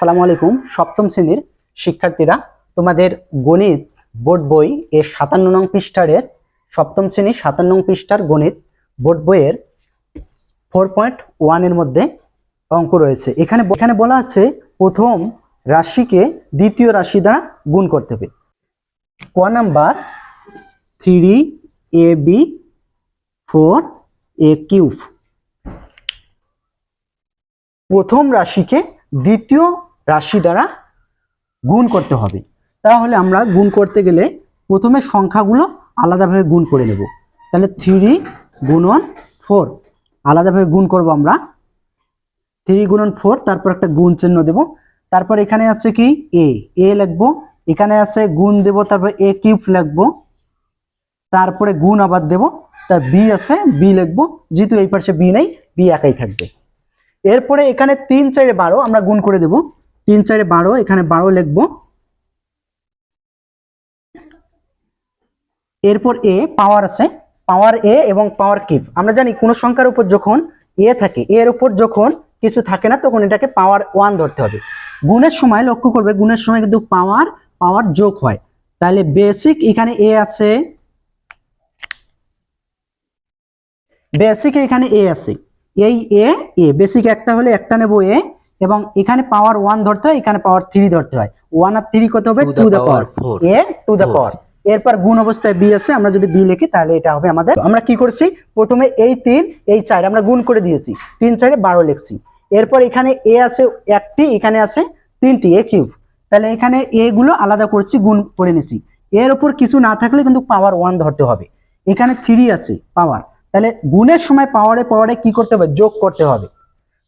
আসসালামু আলাইকুম। সপ্তম শ্রেণীর শিক্ষার্থীরা, তোমাদের গণিত বোর্ড বই এর 57 নং পৃষ্ঠার সপ্তম শ্রেণীর 57 নং পৃষ্ঠার গণিত বোর্ড বইয়ের 4.1 এর মধ্যে অঙ্ক রয়েছে। এখানে বলা আছে প্রথম রাশিকে দ্বিতীয় রাশি দ্বারা গুণ করতে হবে। ক নাম্বার 3ab 4a³ প্রথম রাশিকে দ্বিতীয় রাশি দ্বারা গুণ করতে হবে। তাহলে আমরা গুণ করতে গেলে প্রথমে সংখ্যাগুলো আলাদাভাবে গুণ করে নেব। তাহলে 3 গুণন 4 আলাদাভাবে গুণ করব আমরা। 3 গুণন 4, তারপর একটা গুণ চিহ্ন দেব। তারপর এখানে আছে কি এ লিখবো, এখানে আছে গুণ দেব, তারপর a³ লিখবো, তারপরে গুণ আবার দেব, তার বি আছে বি লিখবো, যেহেতু এই পাশে বি নেই বি একাই থাকবে। এরপরে এখানে 3 4 12 আমরা গুণ করে দেব। 3 4 12, এখানে 12 লিখবো। এরপর এ পাওয়ার আছে, পাওয়ার এ এবং পাওয়ার কিউব। আমরা জানি কোন সংখ্যার উপর যখন এ থাকে, এর উপর যখন কিছু থাকে না তখন এটাকে পাওয়ার 1 ধরতে হবে। গুণের সময় লক্ষ্য করবে, গুণের সময় কিন্তু পাওয়ার যোগ হয়। তাহলে বেসিক এখানে এ আছে, বেসিক এখানে এ আছে, এই এ বেসিক একটা হলে একটা নেব এ, এবং এখানে পাওয়ার 1 ধরতে হয়, এখানে পাওয়ার 3 ধরতে হয়। 1 আর 3 কত হবে? To the power A to the power. এরপর গুণ অবস্থায় বি আছে, আমরা যদি বি লিখি তাহলে এটা হবে আমাদের। আমরা কি করছি, প্রথমে এই 3 এই 4 আমরা গুণ করে দিয়েছি, 3 4 12 লিখছি। এরপর এখানে এ আছে একটি, এখানে আছে 3টি a³। তাহলে এখানে এ গুলো আলাদা করছি, গুণ করে নিছি। এর উপর কিছু না থাকলে কিন্তু পাওয়ার 1 ধরতে হবে। এখানে 3 আছে পাওয়ার, তাহলে গুণের সময় পাওয়ারে কি করতে হবে? যোগ করতে হবে।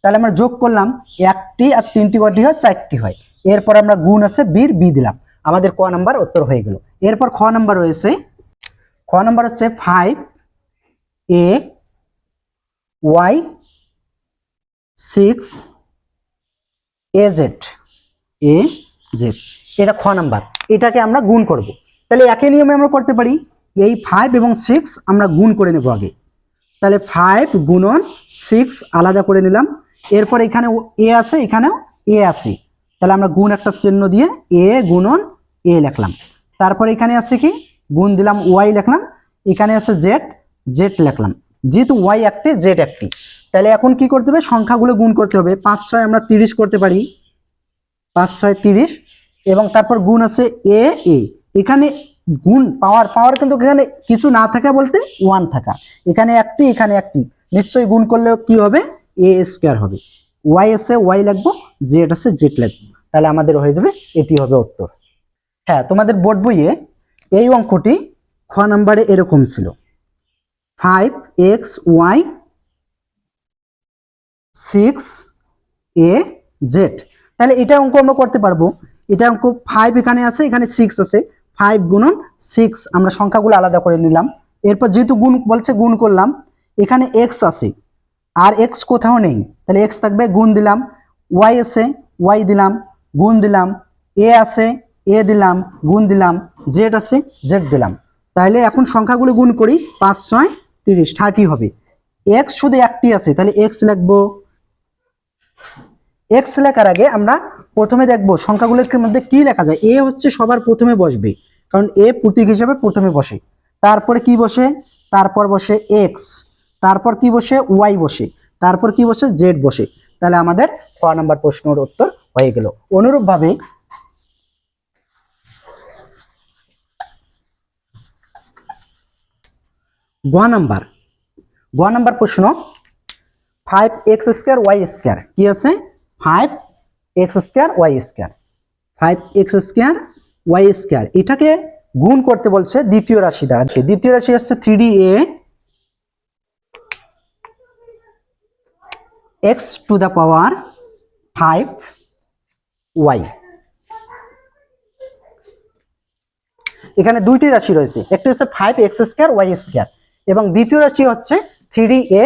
তাহলে আমরা যোগ করলাম, একটি আর 3টি কটি হয়? 4টি হয়। এরপর আমরা গুণ আছে বির বি দিলাম, আমাদের ক নাম্বার উত্তর হয়ে গেল। এরপর খ নাম্বার রয়েছে, খ নাম্বার হচ্ছে 5ay 6az, এটা খ নাম্বার। এটাকে আমরা গুণ করব। তাহলে একই নিয়মে আমরা করতে পারি, এই 5 এবং 6 আমরা গুণ করে নেব আগে। তাহলে 5 গুণন 6 আলাদা করে নিলাম। এরপর এখানে এ আছে, এখানেও এ আছে, তাহলে আমরা গুণ একটা চিহ্ন দিয়ে এ গুণন এ লিখলাম। তারপর এখানে আছে কি গুণ দিলাম ওয়াই লিখলাম, এখানে আছে জেড লিখলাম, যেহেতু ওয়াই একটি জেড একটি। তাহলে এখন কি করতে হবে? সংখ্যাগুলো গুণ করতে হবে। 5 6 আমরা 30 করতে পারি, 5 6 30, এবং তারপর গুণ আছে এ এখানে গুণ পাওয়ার কিন্তু এখানে কিছু না থাকা বলতে 1 থাকা, এখানে একটি এখানে একটি, নিশ্চয়ই গুণ করলে কি হবে? a² হবে। ওয়াই আছে ওয়াই লিখবো, জেড আছে জেড লিখবো, তাহলে আমাদের হয়ে যাবে, এটি হবে উত্তর। হ্যাঁ, তোমাদের বোর্ড বইয়ে এই অঙ্কটি খ নাম্বারে এরকম ছিল, 5xy 6az। তাহলে এটা অঙ্ক আমরা করতে পারবো। এটা অঙ্ক 5 এখানে আছে, এখানে 6 আছে, 5 গুণন 6 আমরা সংখ্যাগুলো আলাদা করে নিলাম। এরপর যেহেতু গুণ বলছে গুণ করলাম, এখানে x আছে আর x কোথাও নেই, তাহলে x থাকবে, গুণ দিলাম। y আছে y দিলাম, গুণ দিলাম। a আছে a দিলাম, গুণ দিলাম। z আছে z দিলাম। তাহলে এখন সংখ্যাগুলো গুণ করি, 5 6 30 30 হবে। x শুধু একটি আছে, তাহলে x লিখবো। x লেখার আগে আমরা প্রথমে দেখবো সংখ্যাগুলোর মধ্যে কি লেখা যায়। a হচ্ছে সবার প্রথমে বসবে, কারণ a প্রতীক হিসাবে প্রথমে বসে। তারপরে কি বসে? তারপর বসে x, তারপর কি বসে? y বসে, তারপর কি বসে? z বসে। তাহলে আমাদের খ নাম্বার প্রশ্নের উত্তর হয়ে গেল। অনুরূপভাবে গ নাম্বার প্রশ্ন, 5x² y² কি আছে? 5x² y², 5x² y², এটাকে গুণ করতে বলছে দ্বিতীয় রাশি দ্বারা। দ্বিতীয় রাশি হচ্ছে 3a x to the power 5y। এখানে দুইটি রাশি রয়েছে, একটি হচ্ছে 5x² y² এবং দ্বিতীয় রাশি হচ্ছে 3a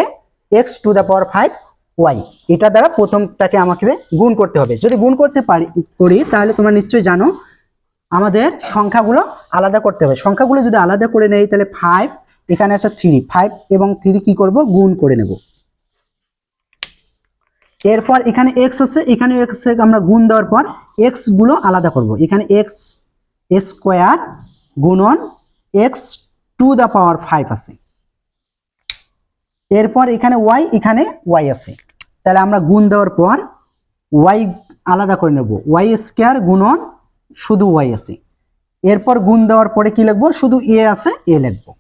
x to the power 5y। এটা দ্বারা প্রথমটাকে আমাকে গুণ করতে হবে। যদি গুণ করতে করি তাহলে তোমরা নিশ্চয়ই জানো আমাদের সংখ্যাগুলো আলাদা করতে হবে। সংখ্যাগুলো যদি আলাদা করে নেই তাহলে 5, এখানে আছে 3, 5 এবং 3 কি করব? গুণ করে নেব। এরপর এখানে এক্স আছে, এখানে এক্স আমরা গুণ দেওয়ার পর এক্স গুলো আলাদা করব। এখানে এক্স স্কোয়ার গুণন এক্স টু দ্য পাওয়ার 5 আছে। এরপর এখানে ওয়াই আছে, তাহলে আমরা গুণ দেওয়ার পর ওয়াই আলাদা করে নেব, ওয়াই স্কোয়ার গুণন শুধু ওয়াই আছে। এরপর গুণ দেওয়ার পরে কি লিখবো, শুধু এ আছে, এ লিখবো।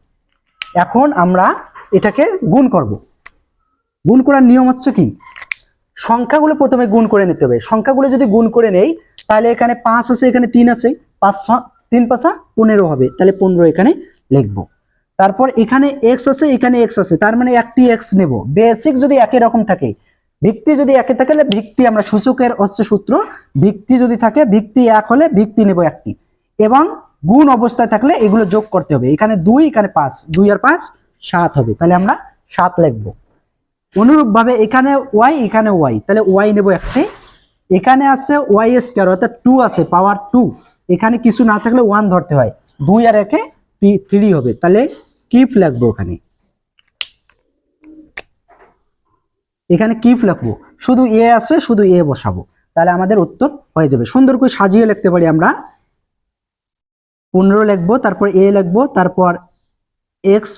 এখন আমরা এটাকে গুণ করব। গুণ করার নিয়ম হচ্ছে কি, সংখ্যাগুলো প্রথমে গুণ করে নিতে হবে। সংখ্যাগুলো যদি গুণ করে নেই তাহলে এখানে 5 আছে, এখানে 3 আছে, 3 5 15 হবে, তাহলে 15 এখানে লিখবো। তারপর এখানে এক্স আছে, এখানে এক্স আছে, তার মানে একটি এক্স নেব। বেসিক যদি একই রকম থাকে, ভিত্তি যদি একই থাকে, তাহলে ভিত্তি আমরা সূচকের হচ্ছে সূত্র, ভিত্তি যদি থাকে, ভিত্তি এক হলে ভিত্তি নেব একটি, এবং গুণ অবস্থায় থাকলে এগুলো যোগ করতে হবে। এখানে 2, এখানে 5, 2 আর 5 7 হবে, তাহলে আমরা 7 লিখবো। অনুরূপভাবে এখানে ওয়াই, এখানে ওয়াই, তাহলে ওয়াই নেব একটি। এখানে আছে ওয়াই স্কয়ার অর্থাৎ 2 আছে, পাওয়ার 2, এখানে কিছু না থাকলে 1 ধরতে হয়, 2 আর 1 3 হবে, তাহলে কিউব লিখবো। এখানে কিউব লিখবো, শুধু এ আছে, শুধু এ বসাবো, তাহলে আমাদের উত্তর হয়ে যাবে। সুন্দর করে সাজিয়ে লিখতে পারি আমরা। 15 লিখবো, তারপর এ লিখবো, তারপর এক্স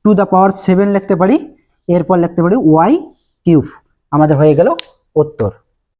টু দ্য পাওয়ার 7 লিখতে পারি, এরপর লিখতে পারি ওয়াই কিউব, আমাদের হয়ে গেল উত্তর।